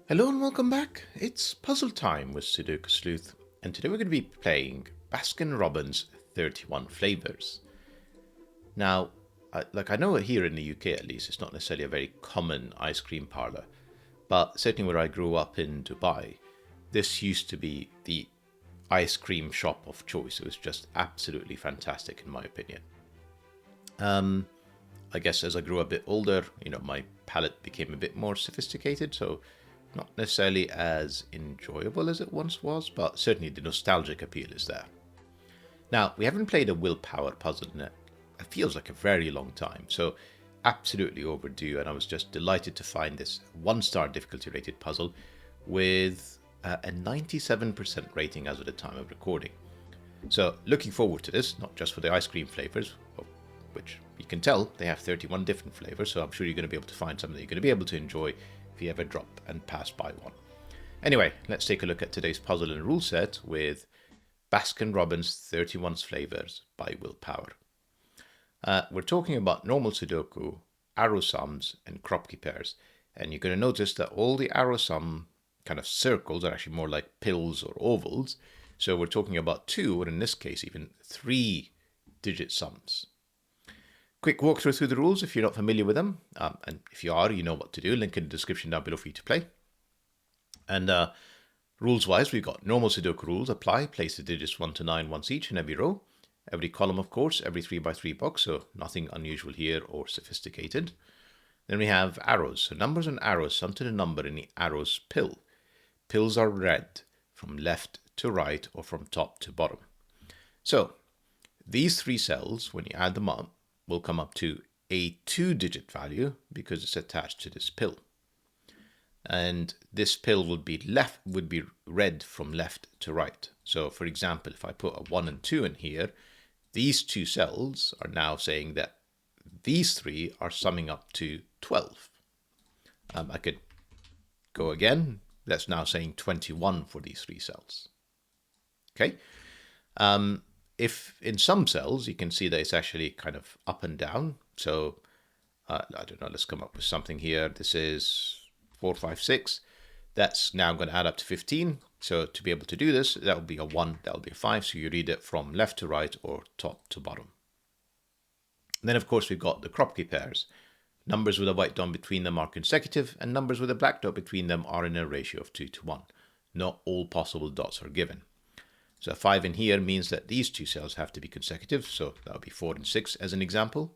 Hello and welcome back. It's puzzle time with Sudoku Sleuth, and today we're going to be playing Baskin Robbins 31 Flavors. Now, I know here in the UK at least, it's not necessarily a very common ice cream parlor, but certainly where I grew up in Dubai, this used to be the ice cream shop of choice. It was just absolutely fantastic in my opinion. I guess as I grew a bit older, my palate became a bit more sophisticated, so not necessarily as enjoyable as it once was, but certainly the nostalgic appeal is there. Now, we haven't played a willpower puzzle in it feels like a very long time, so absolutely overdue, and I was just delighted to find this 1-star difficulty rated puzzle with a 97% rating as of the time of recording. So looking forward to this, not just for the ice cream flavors, which you can tell they have 31 different flavors, so I'm sure you're going to be able to find something that you're going to be able to enjoy if you ever drop and pass by one. Anyway, let's take a look at today's puzzle and rule set with Baskin Robbins 31 Flavors by Willpower. We're talking about normal Sudoku, arrow sums, and KROPKI pairs. And you're going to notice that all the arrow sum kind of circles are actually more like pills or ovals. So we're talking about 2, or in this case, even 3-digit sums. Quick walkthrough through the rules if you're not familiar with them. And if you are, you know what to do. Link in the description down below for you to play. And rules-wise, we've got normal Sudoku rules apply. Place the digits 1 to 9 once each in every row. Every column, of course, every 3x3 box, so nothing unusual here or sophisticated. Then we have arrows. So numbers and arrows sum to the number in the arrow's pill. Pills are read from left to right or from top to bottom. So these 3 cells, when you add them up, will come up to a 2-digit value because it's attached to this pill. And this pill would be read from left to right. So for example, if I put a 1 and 2 in here, these 2 cells are now saying that these 3 are summing up to 12. I could go again. That's now saying 21 for these 3 cells. Okay. If in some cells, you can see that it's actually kind of up and down. So I don't know, let's come up with something here. This is 4, 5, 6. That's now going to add up to 15. So to be able to do this, that would be a 1, that would be a 5. So you read it from left to right or top to bottom. And then, of course, we've got the KROPKI pairs. Numbers with a white dot between them are consecutive, and numbers with a black dot between them are in a ratio of 2 to 1. Not all possible dots are given. So a 5 in here means that these 2 cells have to be consecutive. So that would be 4 and 6 as an example.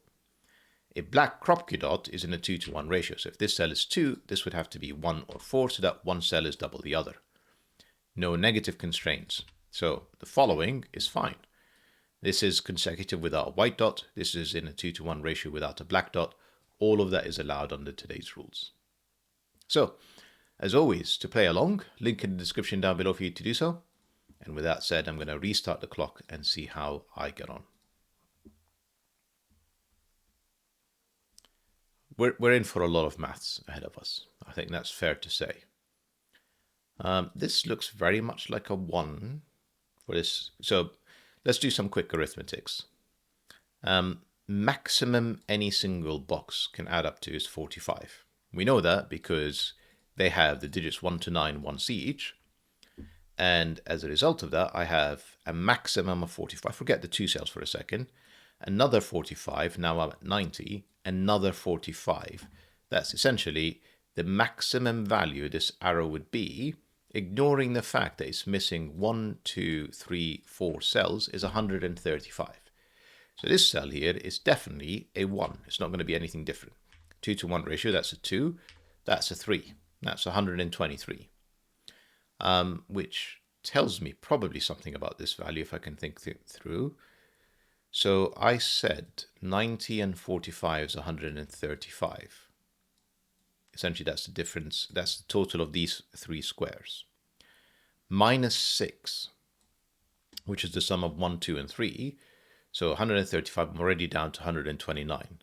A black KROPKI dot is in a 2 to 1 ratio. So if this cell is 2, this would have to be 1 or 4, so that one cell is double the other. No negative constraints. So the following is fine. This is consecutive without a white dot. This is in a 2 to 1 ratio without a black dot. All of that is allowed under today's rules. So, as always, to play along, link in the description down below for you to do so. And with that said, I'm going to restart the clock and see how I get on. We're in for a lot of maths ahead of us. I think that's fair to say. This looks very much like a 1 for this. So let's do some quick arithmetics. Maximum any single box can add up to is 45. We know that because they have the digits 1 to 9 once each. And as a result of that, I have a maximum of 45. Forget the 2 cells for a second. Another 45, now I'm at 90, another 45. That's essentially the maximum value this arrow would be, ignoring the fact that it's missing 1, 2, 3, 4 cells, is 135. So this cell here is definitely a 1. It's not going to be anything different. 2 to 1 ratio, that's a 2. That's a 3. That's 123. Which tells me probably something about this value if I can think through. So I said 90 and 45 is 135. Essentially, that's the difference. That's the total of these 3 squares. Minus 6, which is the sum of 1, 2, and 3. So 135, I'm already down to 129.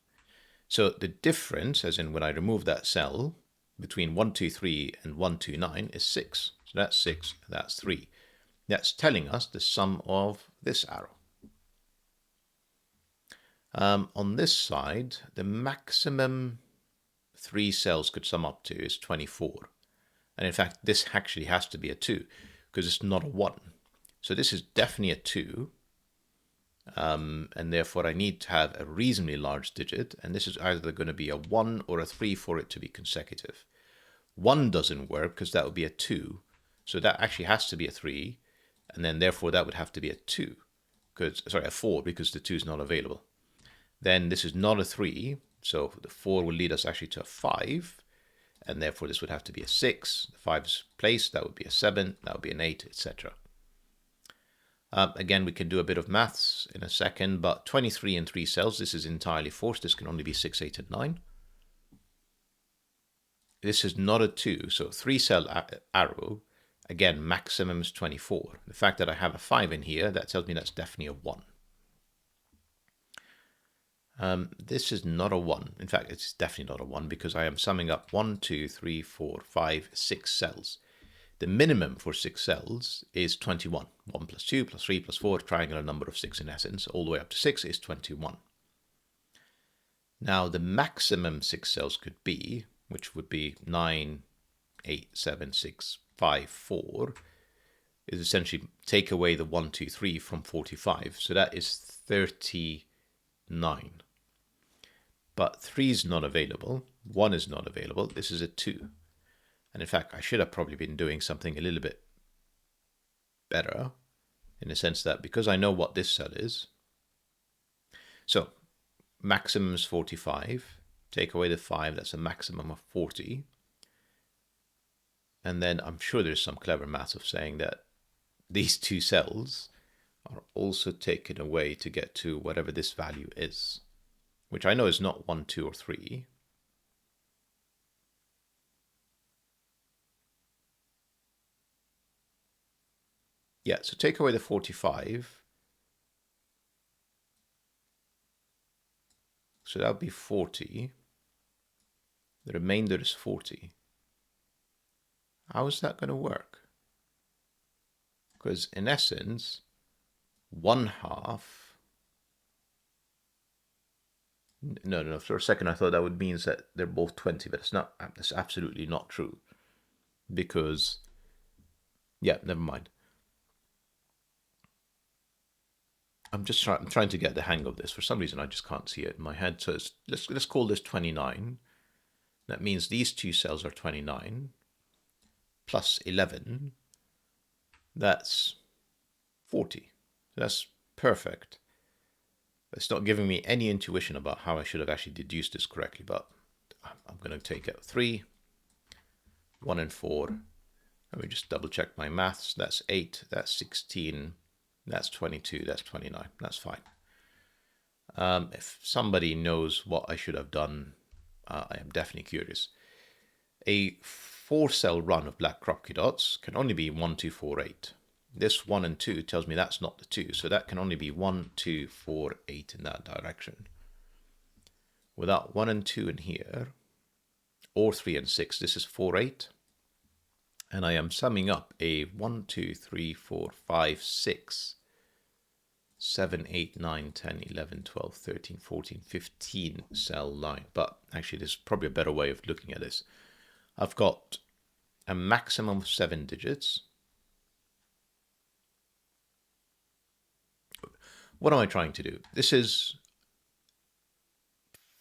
So the difference, as in when I remove that cell, between 123 and 129 is 6. So that's 6, that's 3. That's telling us the sum of this arrow. On this side, the maximum 3 cells could sum up to is 24. And in fact, this actually has to be a 2 because it's not a 1. So this is definitely a 2. And therefore I need to have a reasonably large digit. And this is either going to be a 1 or a 3 for it to be consecutive. 1 doesn't work because that would be a 2. So that actually has to be a 3. And then therefore that would have to be a 2. A 4 because the 2 is not available. Then this is not a 3. So the 4 will lead us actually to a 5. And therefore this would have to be a 6. The 5's placed, that would be a 7, that would be an 8, etc. Again, we can do a bit of maths in a second, but 23 in 3 cells, this is entirely forced. This can only be 6, 8, and 9. This is not a 2, so 3-cell arrow, again, maximum is 24. The fact that I have a 5 in here, that tells me that's definitely a 1. This is not a 1. In fact, it's definitely not a 1 because I am summing up 1, 2, 3, 4, 5, 6 cells. The minimum for 6 cells is 21. 1 plus 2 plus 3 plus 4, triangular number of 6 in essence, all the way up to 6 is 21. Now the maximum 6 cells could be, which would be 9, 8, 7, 6, 5, 4, is essentially take away the 1, 2, 3 from 45. So that is 39. But 3 is not available, 1 is not available, this is a 2. And in fact, I should have probably been doing something a little bit better in the sense that because I know what this cell is. So maximum is 45. Take away the 5, that's a maximum of 40. And then I'm sure there's some clever math of saying that these 2 cells are also taken away to get to whatever this value is, which I know is not 1, 2, or 3. Yeah, so take away the 45. So that would be 40. The remainder is 40. How is that going to work? Because in essence, 1/2. No, for a second I thought that would mean that they're both 20, but it's not. That's absolutely not true. Because, yeah, never mind. I'm trying to get the hang of this. For some reason, I just can't see it in my head. So let's call this 29. That means these 2 cells are 29 plus 11. That's 40. That's perfect. It's not giving me any intuition about how I should have actually deduced this correctly, but I'm going to take out 3, 1 and 4. Let me just double check my maths. That's 8, that's 16, that's 22, that's 29. That's fine. If somebody knows what I should have done, I am definitely curious. A 4-cell run of black KROPKI dots can only be 1, 2, 4, 8. This 1 and 2 tells me that's not the 2, so that can only be 1, 2, 4, 8 in that direction. Without 1 and 2 in here, or 3 and 6, this is 4, 8. And I am summing up a 1, 2, 3, 4, 5, 6, 7, 8, 9, 10, 11, 12, 13, 14, 15 cell line. But actually, there's probably a better way of looking at this. I've got a maximum of 7 digits. What am I trying to do? This is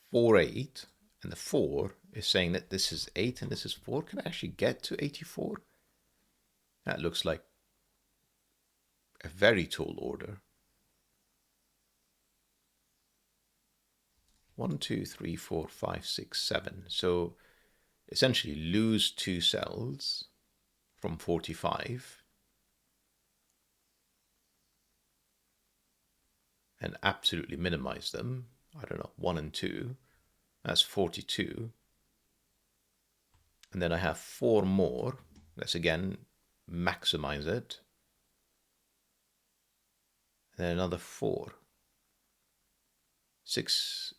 4, 8, and the 4 is saying that this is 8 and this is 4. Can I actually get to 84? That looks like a very tall order. 1, 2, 3, 4, 5, 6, 7. So essentially lose 2 cells from 45 and absolutely minimize them. I don't know, 1 and 2. That's 42. And then I have 4 more. Let's again maximize it. And then another 4. 6,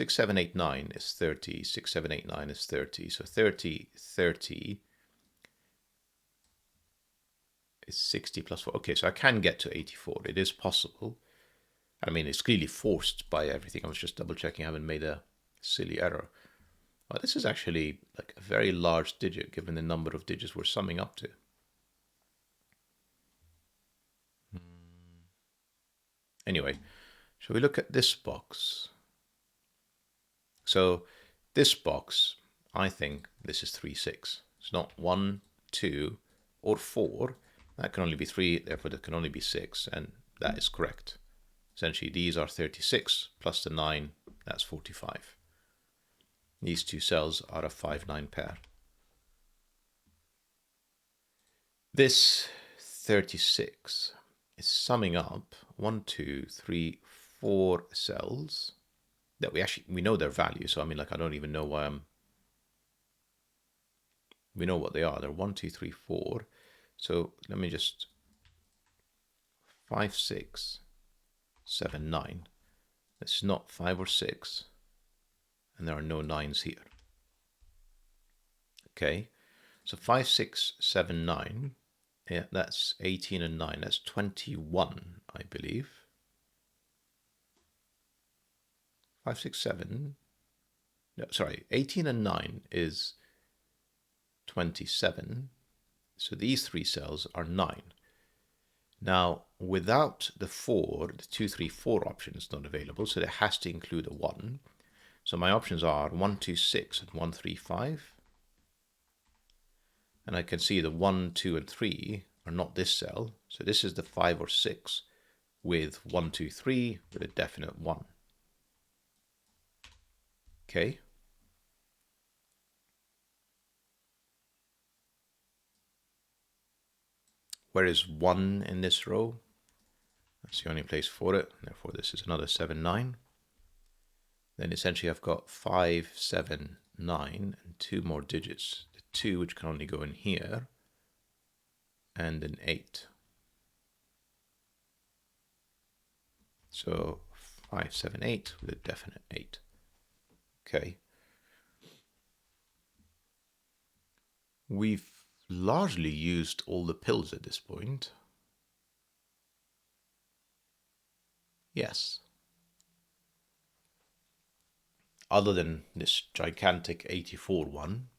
7, 8, 9 is 30. 6, 7, 8, 9 is 30. So 30, 30 is 60 plus 4. Okay, so I can get to 84. It is possible. I mean, it's clearly forced by everything. I was just double checking I haven't made a silly error. Well, this is actually like a very large digit given the number of digits we're summing up to. Anyway, shall we look at this box? So this box, I think this is 3, 6. It's not 1, 2, or 4. That can only be 3, therefore there can only be 6, and that is correct. Essentially, these are 36 plus the 9, that's 45. These two cells are a 5, 9 pair. This 36 is summing up 1, 2, 3, 4 cells that we know their value. So I mean, like, I don't even know why we know what they are. They're 1, 2, 3, 4. So let me just 5, 6, 7, 9. This is not 5 or 6, and there are no 9s here. Okay, so 5, 6, 7, 9. Yeah, that's 18 and 9. That's 21, I believe. 5, 6, 7. No, sorry, 18 and 9 is 27. So these 3 cells are 9. Now, without the 4, the 2, 3, 4 option is not available, so it has to include a 1. So my options are 1, 2, 6, and 1, 3, 5. And I can see the 1, 2, and 3 are not this cell. So this is the 5 or 6 with 1, 2, 3 with a definite 1. Okay. Where is 1 in this row? That's the only place for it. Therefore, this is another 7, 9. Then essentially I've got 5, 7, 9, and 2 more digits. The 2 which can only go in here, and an 8. So 5, 7, 8 with a definite 8. Okay. We've largely used all the pills at this point. Yes. Other than this gigantic 84 one,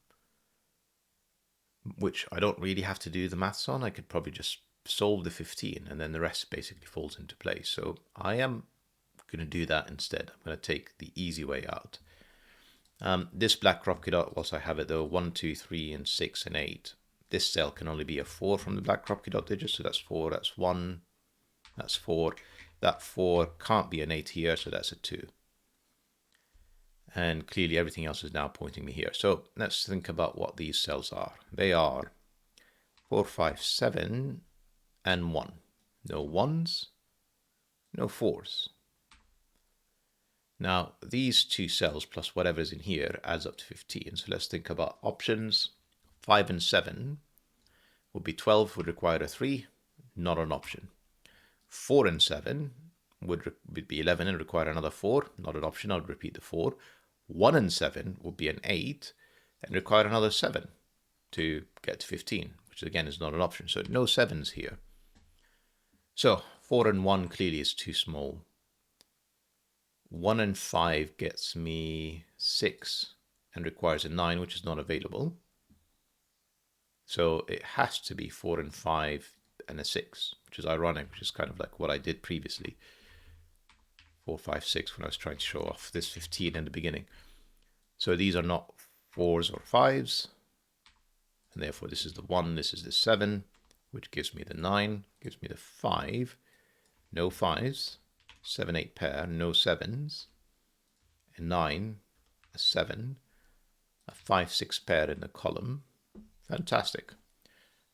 which I don't really have to do the maths on. I could probably just solve the 15 and then the rest basically falls into place. So I am going to do that instead. I'm going to take the easy way out. This black KROPKI dot, whilst I have it though, 1, 2, 3, and 6, and 8. This cell can only be a 4 from the black KROPKI dot digits. So that's 4, that's 1, that's 4. That 4 can't be an 8 here, so that's a 2. And clearly everything else is now pointing me here. So let's think about what these cells are. They are 4, 5, 7, and 1. No 1s, no 4s. Now, these 2 cells plus whatever's in here adds up to 15. So let's think about options. 5 and 7 would be 12, would require a 3, not an option. 4 and 7 would be 11 and require another 4, not an option. I would repeat the 4. 1 and 7 would be an 8 and require another 7 to get to 15, which again is not an option. So no 7s here. So 4 and 1 clearly is too small. 1 and 5 gets me 6 and requires a 9, which is not available. So it has to be 4 and 5 and a 6, which is ironic, which is kind of like what I did previously. 4, 5, 6 when I was trying to show off this 15 in the beginning. So these are not 4s or 5s. And therefore this is the 1, this is the 7, which gives me the 9, gives me the 5. No 5s. 7, 8 pair, no 7s. A 9, a 7, a 5, 6 pair in the column. Fantastic.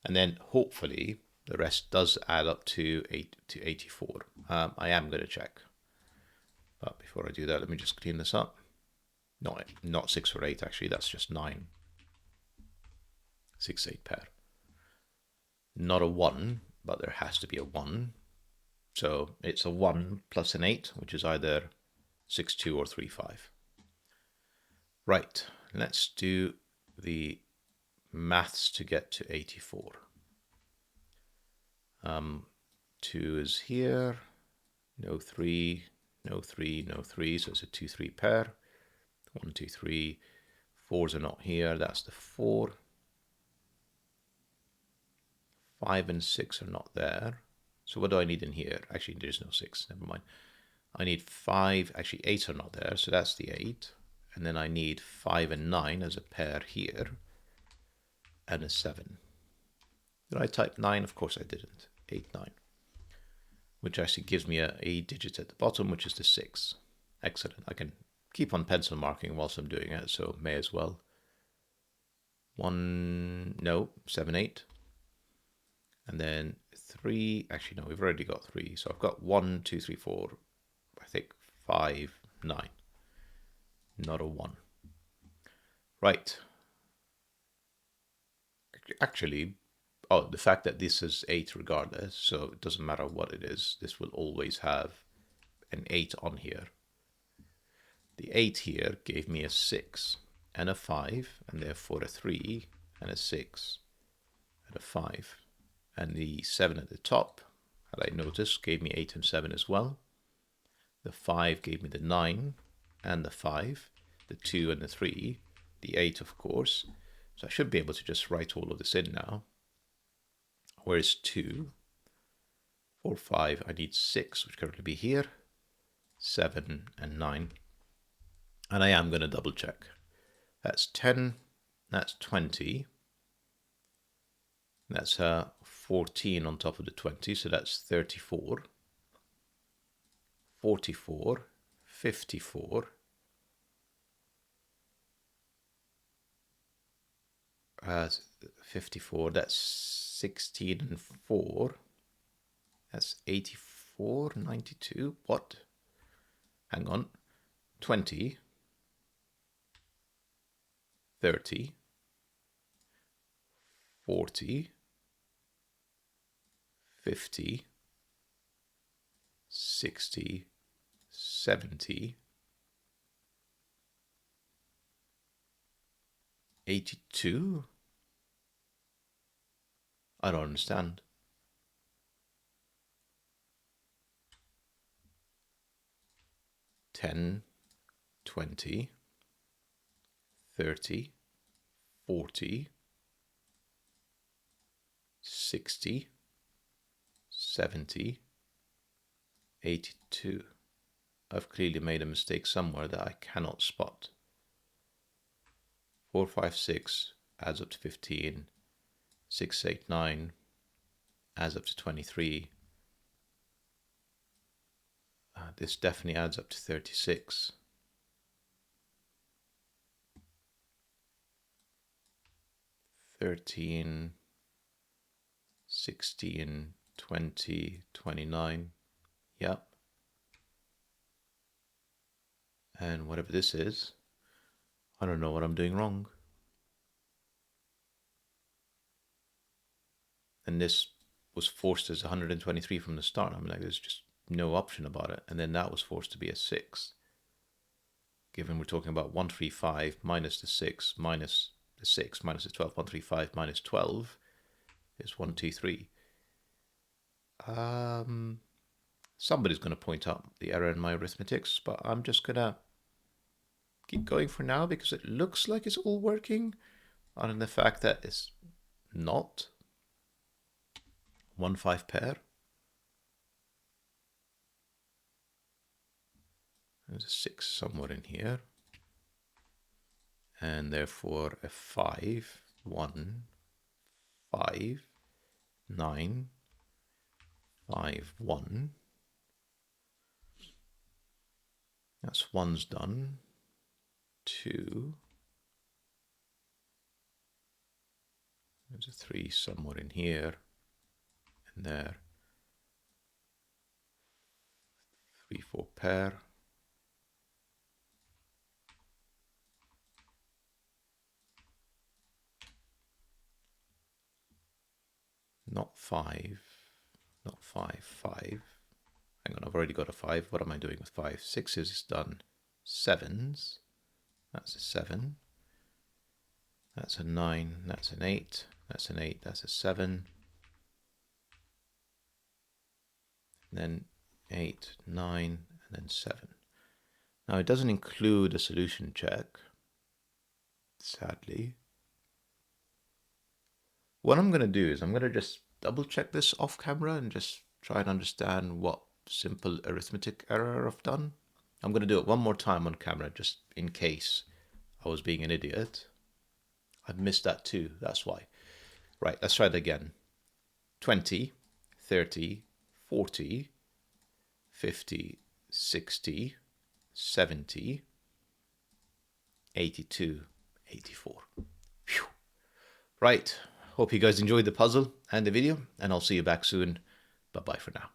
And then hopefully the rest does add up to 84. I am going to check. But before I do that, let me just clean this up. No, not 6 or 8 actually, that's just 9. 6, 8 pair. Not a 1, but there has to be a 1. So it's a 1 plus an 8, which is either 6, 2 or 3, 5. Right, let's do the maths to get to 84. 2 is here, no 3, no 3, no 3, so it's a 2, 3 pair. 1, 2, 3, 4s are not here. That's the 4. 5 and 6 are not there. So what do I need in here? Actually, there's no 6. Never mind. I need 5. Actually, 8 are not there. So that's the 8. And then I need 5 and 9 as a pair here. And a 7. Did I type 9? Of course I didn't. 8, 9. Which actually gives me a digit at the bottom, which is the 6. Excellent. I can keep on pencil marking whilst I'm doing it, so may as well. 1, no, 7, 8. And then 3, actually no, we've already got 3. So I've got 1, 2, 3, 4, I think 5, 9. Not a 1. Right. Actually, oh, the fact that this is 8 regardless, so it doesn't matter what it is, this will always have an 8 on here. The 8 here gave me a 6 and a 5, and therefore a 3 and a 6 and a 5. And the 7 at the top, had I noticed, gave me 8 and 7 as well. The 5 gave me the 9 and the 5, the 2 and the 3, the 8 of course. So I should be able to just write all of this in now. Where's 2? 4, 5, I need 6, which currently be here, 7 and 9. And I am going to double check. That's 10, that's 20. That's 14 on top of the 20, so that's 34. 44, 54. 54, that's 16 and 4. That's 84, 92. What? Hang on. 20, 30, 40, 50, 60, 70, 82? I don't understand. Ten, 20, 30, 40, 60, 70, 82. I've clearly made a mistake somewhere that I cannot spot. 4, 5, 6 adds up to 15. 6, 8, 9 adds up to 23. This definitely adds up to 36. 13, 16, 20, 29. Yep. And whatever this is, I don't know what I'm doing wrong. And this was forced as 123 from the start. I'm like, there's just no option about it. And then that was forced to be a 6. Given we're talking about 135 minus the 6 minus the 6 minus the 12. 135 minus 12 is 123. Somebody's going to point out the error in my arithmetics, but I'm just going to keep going for now because it looks like it's all working, other than the fact that it's not. 1, 5 pair. There's a 6 somewhere in here. And therefore a 5, 1, 5, 9, 5, 1. That's 1's done. 2. There's a 3 somewhere in here. And there. 3, 4 pair. Not 5. Not 5, 5. Hang on, I've already got a 5. What am I doing with 5? 6s is done. 7s. That's a 7. That's a 9. That's an 8. That's an 8. That's a 7. And then 8, 9, and then 7. Now it doesn't include a solution check. sadly. What I'm going to do is I'm going to just double check this off camera and just try and understand what simple arithmetic error I've done. I'm going to do it one more time on camera just in case I was being an idiot. I've missed that too, that's why. Right, let's try it again. 20, 30, 40, 50, 60, 70, 82, 84. Whew. Right, hope you guys enjoyed the puzzle and the video, and I'll see you back soon. Bye-bye for now.